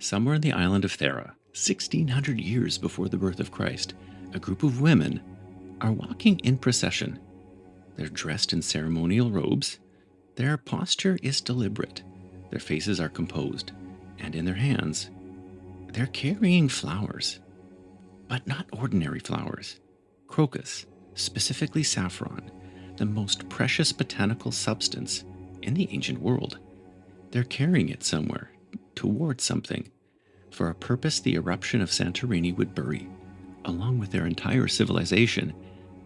Somewhere in the island of Thera, 1600 years before the birth of Christ, a group of women are walking in procession. They're dressed in ceremonial robes. Their posture is deliberate. Their faces are composed. And in their hands, they're carrying flowers. But not ordinary flowers. Crocus, specifically saffron, the most precious botanical substance in the ancient world. They're carrying it somewhere, towards something, for a purpose the eruption of Santorini would bury, along with their entire civilization,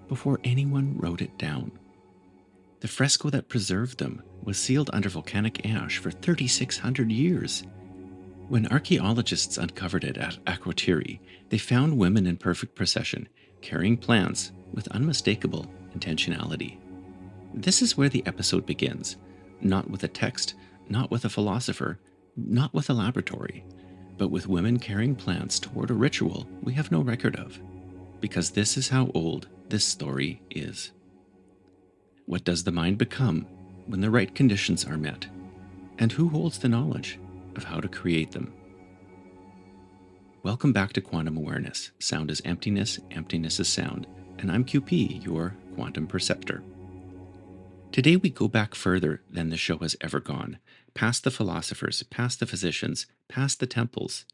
before anyone wrote it down. The fresco that preserved them was sealed under volcanic ash for 3,600 years. When archaeologists uncovered it at Akrotiri, they found women in perfect procession, carrying plants with unmistakable intentionality. This is where the episode begins, not with a text, not with a philosopher, not with a laboratory, but with women carrying plants toward a ritual we have no record of, because this is how old this story is. What does the mind become when the right conditions are met? And who holds the knowledge of how to create them? Welcome back to Quantum Awareness. Sound is emptiness, emptiness is sound, and I'm QP, your quantum perceptor. Today we go back further than the show has ever gone, past the philosophers, past the physicians, past the temples,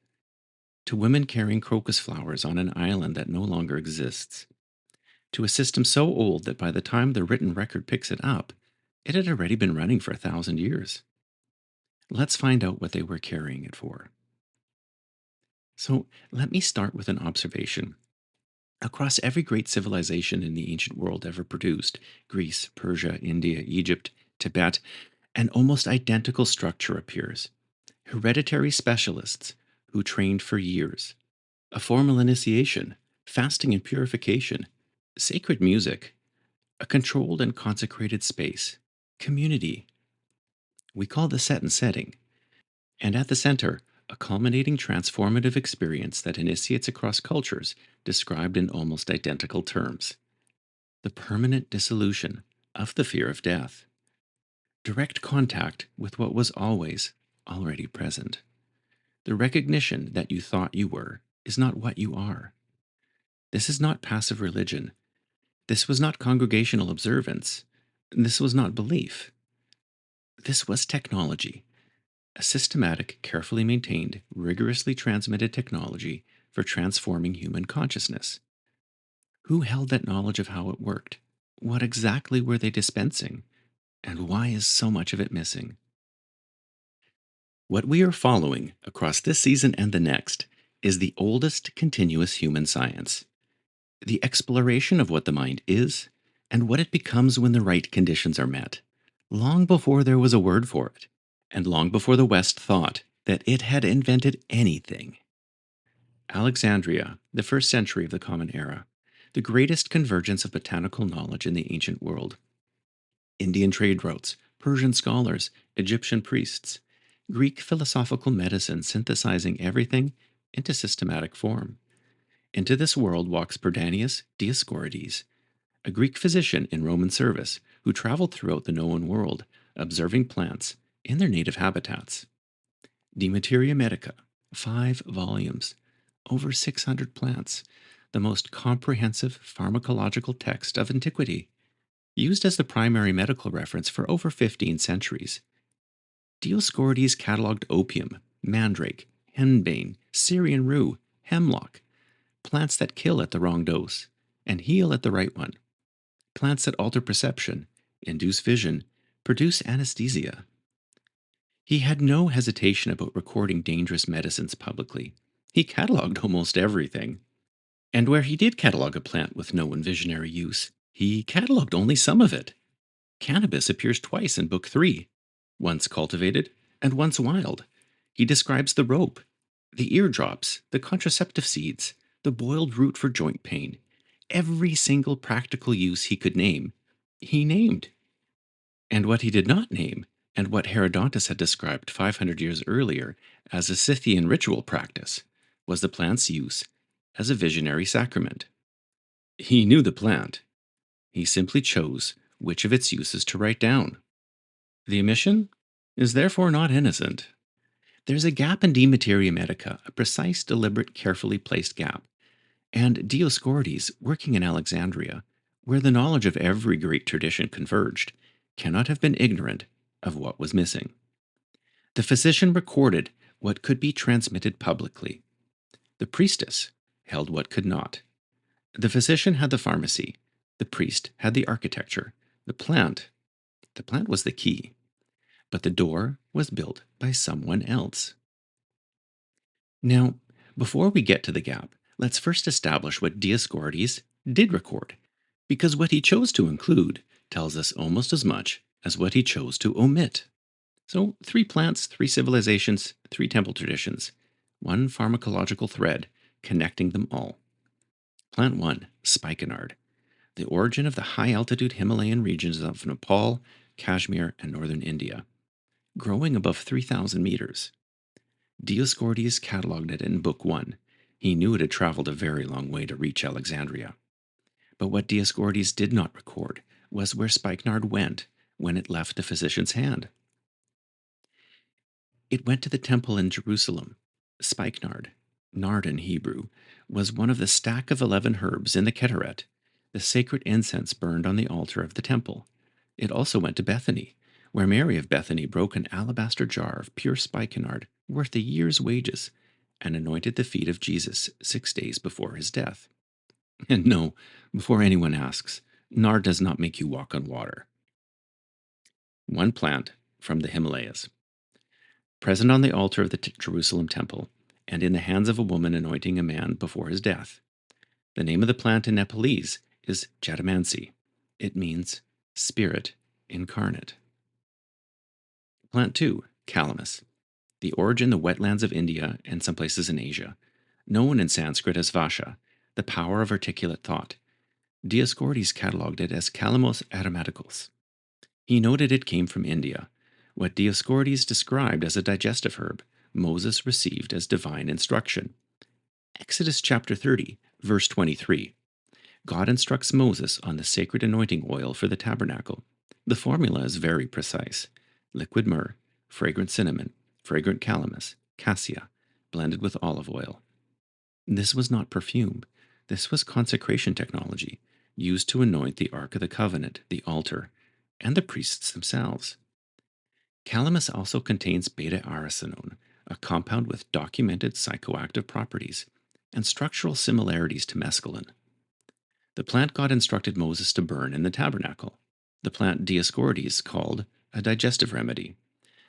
to women carrying crocus flowers on an island that no longer exists, to a system so old that by the time the written record picks it up, it had already been running for 1,000 years. Let's find out what they were carrying it for. So let me start with an observation. Across every great civilization in the ancient world ever produced, Greece, Persia, India, Egypt, Tibet, an almost identical structure appears. Hereditary specialists who trained for years, a formal initiation, fasting and purification, sacred music, a controlled and consecrated space, community. We call the set and setting. And at the center, a culminating transformative experience that initiates across cultures described in almost identical terms. The permanent dissolution of the fear of death. Direct contact with what was always already present. The recognition that you thought you were is not what you are. This is not passive religion. This was not congregational observance. This was not belief. This was technology. A systematic, carefully maintained, rigorously transmitted technology for transforming human consciousness. Who held that knowledge of how it worked? What exactly were they dispensing? And why is so much of it missing? What we are following across this season and the next is the oldest continuous human science. The exploration of what the mind is and what it becomes when the right conditions are met, long before there was a word for it. And long before the West thought that it had invented anything. Alexandria, the first century of the Common Era, the greatest convergence of botanical knowledge in the ancient world. Indian trade routes, Persian scholars, Egyptian priests, Greek philosophical medicine synthesizing everything into systematic form. Into this world walks Perdanius Dioscorides, a Greek physician in Roman service who traveled throughout the known world, observing plants in their native habitats. De Materia Medica, 5 volumes, over 600 plants, the most comprehensive pharmacological text of antiquity, used as the primary medical reference for over 15 centuries. Dioscorides catalogued opium, mandrake, henbane, Syrian rue, hemlock, plants that kill at the wrong dose and heal at the right one, plants that alter perception, induce vision, produce anesthesia. He had no hesitation about recording dangerous medicines publicly. He catalogued almost everything. And where he did catalog a plant with no visionary use, he catalogued only some of it. Cannabis appears twice in Book 3, once cultivated and once wild. He describes the rope, the eardrops, the contraceptive seeds, the boiled root for joint pain. Every single practical use he could name, he named. And what he did not name, and what Herodotus had described 500 years earlier as a Scythian ritual practice, was the plant's use as a visionary sacrament. He knew the plant. He simply chose which of its uses to write down. The omission is therefore not innocent. There's a gap in De Materia Medica, a precise, deliberate, carefully placed gap. And Dioscorides, working in Alexandria, where the knowledge of every great tradition converged, cannot have been ignorant of what was missing. The physician recorded what could be transmitted publicly. The priestess held what could not. The physician had the pharmacy. The priest had the architecture. The plant was the key. But the door was built by someone else. Now, before we get to the gap, let's first establish what Dioscorides did record, because what he chose to include tells us almost as much as what he chose to omit. So, 3 plants, 3 civilizations, 3 temple traditions, one pharmacological thread connecting them all. Plant 1, Spikenard, the origin of the high-altitude Himalayan regions of Nepal, Kashmir, and northern India, growing above 3,000 meters. Dioscorides catalogued it in Book 1. He knew it had traveled a very long way to reach Alexandria. But what Dioscorides did not record was where Spikenard went when it left the physician's hand. It went to the temple in Jerusalem. Spikenard, nard in Hebrew, was one of the stack of 11 herbs in the Ketaret, the sacred incense burned on the altar of the temple. It also went to Bethany, where Mary of Bethany broke an alabaster jar of pure spikenard worth a year's wages and anointed the feet of Jesus 6 days before his death. And no, before anyone asks, nard does not make you walk on water. One plant from the Himalayas. Present on the altar of the Jerusalem temple, and in the hands of a woman anointing a man before his death. The name of the plant in Nepalese is Jatamansi. It means spirit incarnate. Plant 2, Calamus. The origin, the wetlands of India and some places in Asia. Known in Sanskrit as Vasha, the power of articulate thought. Dioscorides catalogued it as Calamus aromaticus. He noted it came from India. What Dioscorides described as a digestive herb, Moses received as divine instruction. Exodus chapter 30, verse 23. God instructs Moses on the sacred anointing oil for the tabernacle. The formula is very precise. Liquid myrrh, fragrant cinnamon, fragrant calamus, cassia, blended with olive oil. This was not perfume. This was consecration technology, used to anoint the Ark of the Covenant, the altar, and the priests themselves. Calamus also contains beta-aracinone, a compound with documented psychoactive properties and structural similarities to mescaline. The plant God instructed Moses to burn in the tabernacle. The plant Dioscorides called a digestive remedy,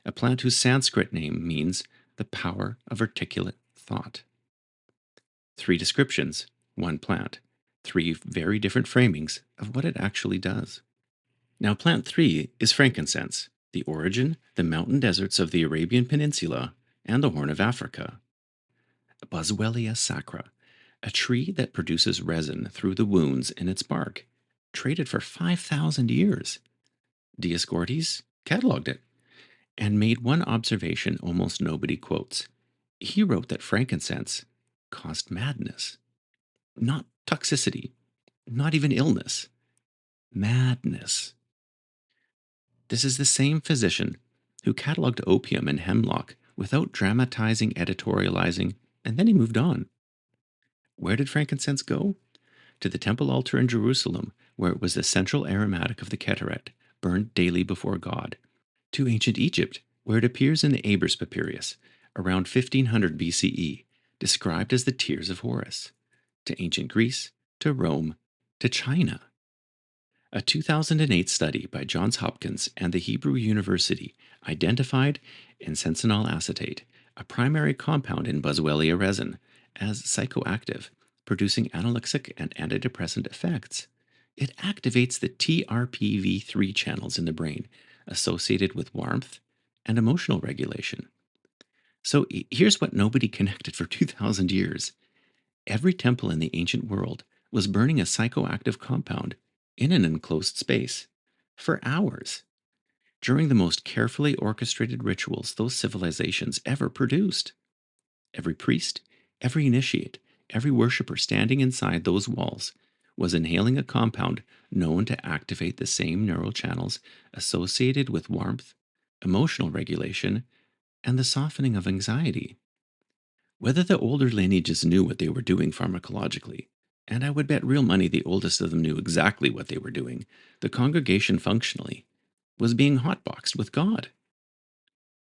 a plant whose Sanskrit name means the power of articulate thought. 3 descriptions, 1 plant, 3 very different framings of what it actually does. Now, plant 3 is frankincense, the origin, the mountain deserts of the Arabian Peninsula and the Horn of Africa. Boswellia sacra, a tree that produces resin through the wounds in its bark, traded for 5,000 years. Dioscorides catalogued it and made one observation almost nobody quotes. He wrote that frankincense caused madness, not toxicity, not even illness, madness. This is the same physician who catalogued opium and hemlock without dramatizing, editorializing, and then he moved on. Where did frankincense go? To the temple altar in Jerusalem, where it was the central aromatic of the Ketaret, burned daily before God. To ancient Egypt, where it appears in the Abers Papyrus, around 1500 BCE, described as the tears of Horus. To ancient Greece, to Rome, to China. A 2008 study by Johns Hopkins and the Hebrew University identified insensinol acetate, a primary compound in Boswellia resin, as psychoactive, producing analgesic and antidepressant effects. It activates the TRPV3 channels in the brain associated with warmth and emotional regulation. So here's what nobody connected for 2,000 years. Every temple in the ancient world was burning a psychoactive compound in an enclosed space for hours during the most carefully orchestrated rituals those civilizations ever produced. Every priest, every initiate, every worshiper standing inside those walls was inhaling a compound known to activate the same neural channels associated with warmth, emotional regulation, and the softening of anxiety. Whether the older lineages knew what they were doing pharmacologically, and I would bet real money the oldest of them knew exactly what they were doing, the congregation functionally was being hotboxed with God.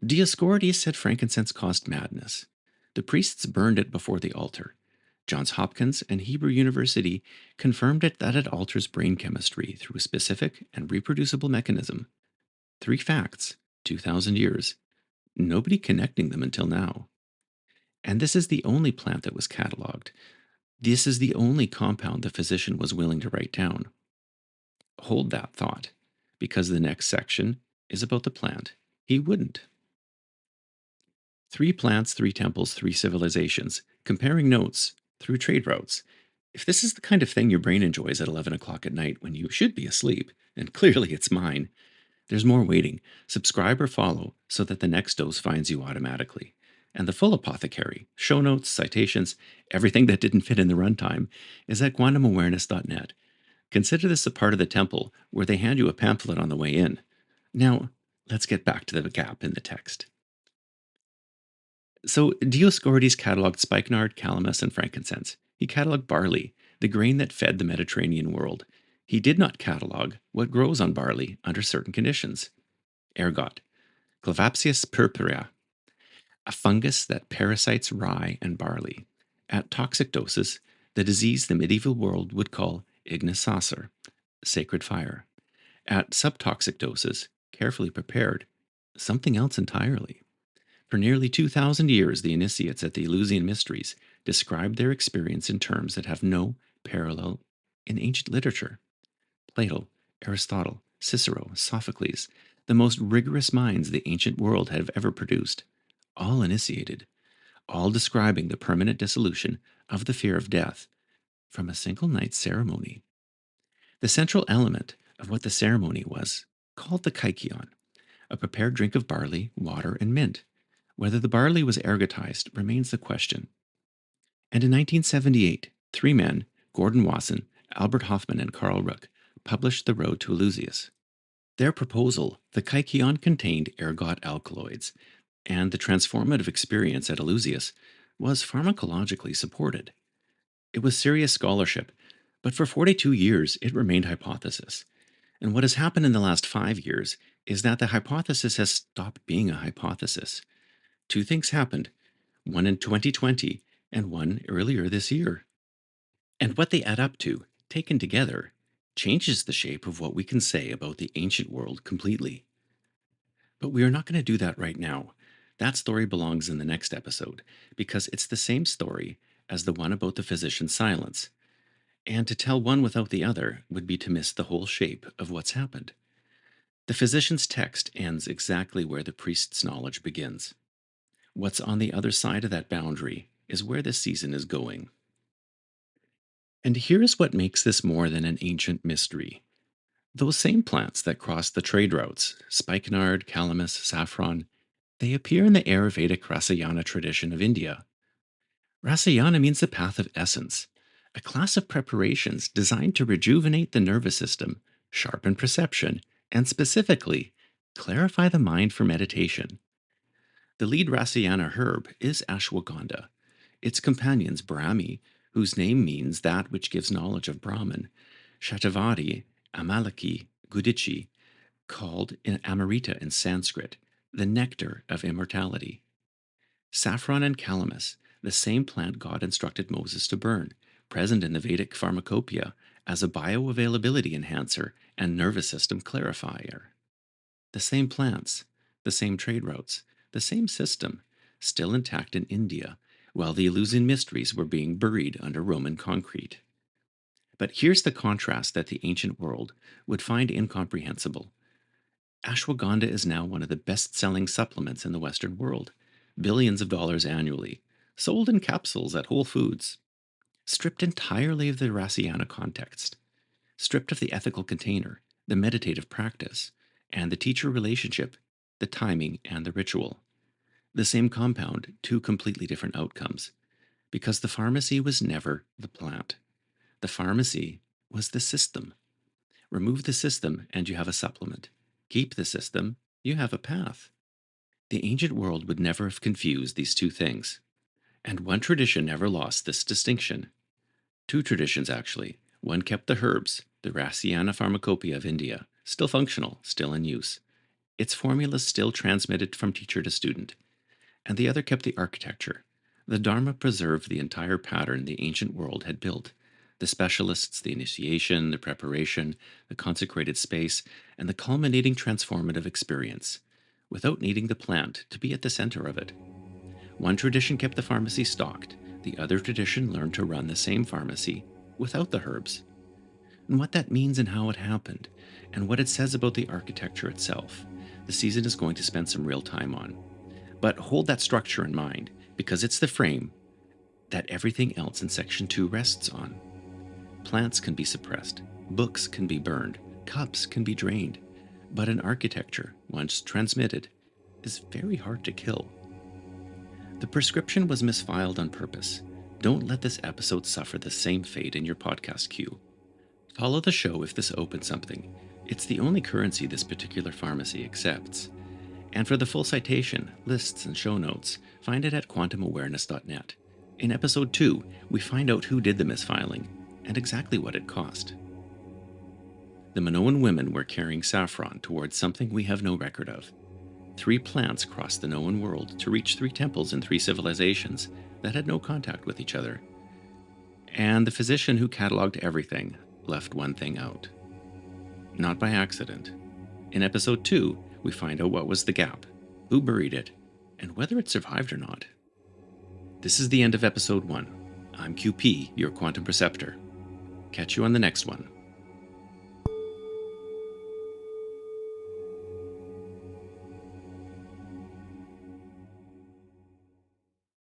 Dioscorides said frankincense caused madness. The priests burned it before the altar. Johns Hopkins and Hebrew University confirmed that it alters brain chemistry through a specific and reproducible mechanism. Three facts, 2,000 years. Nobody connecting them until now. And this is the only plant that was catalogued. This is the only compound the physician was willing to write down. Hold that thought, because the next section is about the plant he wouldn't. 3 plants, 3 temples, 3 civilisations, comparing notes through trade routes. If this is the kind of thing your brain enjoys at 11 o'clock at night when you should be asleep, and clearly it's mine, there's more waiting. Subscribe or follow so that the next dose finds you automatically. And the full apothecary, show notes, citations, everything that didn't fit in the runtime, is at quantumawareness.net. Consider this a part of the temple where they hand you a pamphlet on the way in. Now, let's get back to the gap in the text. So Dioscorides catalogued spikenard, calamus, and frankincense. He catalogued barley, the grain that fed the Mediterranean world. He did not catalogue what grows on barley under certain conditions. Ergot, Clavapsius purpurea, a fungus that parasites rye and barley. At toxic doses, the disease the medieval world would call ignis sacer, sacred fire. At subtoxic doses, carefully prepared, something else entirely. For nearly 2,000 years, the initiates at the Eleusinian Mysteries described their experience in terms that have no parallel in ancient literature. Plato, Aristotle, Cicero, Sophocles, the most rigorous minds the ancient world have ever produced, all initiated, all describing the permanent dissolution of the fear of death from a single night's ceremony. The central element of what the ceremony was called the kykeon, a prepared drink of barley, water, and mint. Whether the barley was ergotized remains the question. And in 1978, 3 men, Gordon Wasson, Albert Hoffman, and Carl Rook, published The Road to Eleusis. Their proposal, the kykeon contained ergot alkaloids, and the transformative experience at Eleusis was pharmacologically supported. It was serious scholarship, but for 42 years it remained hypothesis. And what has happened in the last 5 years is that the hypothesis has stopped being a hypothesis. 2 things happened, one in 2020 and one earlier this year. And what they add up to, taken together, changes the shape of what we can say about the ancient world completely. But we are not going to do that right now. That story belongs in the next episode, because it's the same story as the one about the physician's silence. And to tell one without the other would be to miss the whole shape of what's happened. The physician's text ends exactly where the priest's knowledge begins. What's on the other side of that boundary is where this season is going. And here's what makes this more than an ancient mystery. Those same plants that cross the trade routes, spikenard, calamus, saffron, they appear in the Ayurvedic Rasayana tradition of India. Rasayana means the path of essence, a class of preparations designed to rejuvenate the nervous system, sharpen perception, and specifically, clarify the mind for meditation. The lead Rasayana herb is ashwagandha. Its companions Brahmi, whose name means that which gives knowledge of Brahman, Shatavari, Amalaki, Gudichi, called in Amrita in Sanskrit, the nectar of immortality. Saffron and calamus, the same plant God instructed Moses to burn, present in the Vedic pharmacopoeia as a bioavailability enhancer and nervous system clarifier. The same plants, the same trade routes, the same system, still intact in India, while the Eleusinian mysteries were being buried under Roman concrete. But here's the contrast that the ancient world would find incomprehensible. Ashwagandha is now one of the best-selling supplements in the Western world, billions of dollars annually, sold in capsules at Whole Foods. Stripped entirely of the Rasayana context, stripped of the ethical container, the meditative practice, and the teacher relationship, the timing, and the ritual. The same compound, 2 completely different outcomes, because the pharmacy was never the plant. The pharmacy was the system. Remove the system and you have a supplement. Keep the system, you have a path. The ancient world would never have confused these two things. And one tradition never lost this distinction. Two traditions, actually. One kept the herbs, the Rasayana pharmacopoeia of India, still functional, still in use. Its formulas still transmitted from teacher to student. And the other kept the architecture. The Dharma preserved the entire pattern the ancient world had built. The specialists, the initiation, the preparation, the consecrated space, and the culminating transformative experience, without needing the plant to be at the center of it. One tradition kept the pharmacy stocked, the other tradition learned to run the same pharmacy without the herbs. And what that means and how it happened, and what it says about the architecture itself, the season is going to spend some real time on. But hold that structure in mind, because it's the frame that everything else in Section 2 rests on. Plants can be suppressed, books can be burned, cups can be drained, but an architecture, once transmitted, is very hard to kill. The prescription was misfiled on purpose. Don't let this episode suffer the same fate in your podcast queue. Follow the show if this opens something. It's the only currency this particular pharmacy accepts. And for the full citation, lists, and show notes, find it at quantumawareness.net. In episode 2, we find out who did the misfiling and exactly what it cost. The Minoan women were carrying saffron towards something we have no record of. 3 plants crossed the known world to reach 3 temples in 3 civilizations that had no contact with each other. And the physician who catalogued everything left one thing out. Not by accident. In episode 2, we find out what was the gap, who buried it, and whether it survived or not. This is the end of episode 1. I'm QP, your quantum preceptor. Catch you on the next one.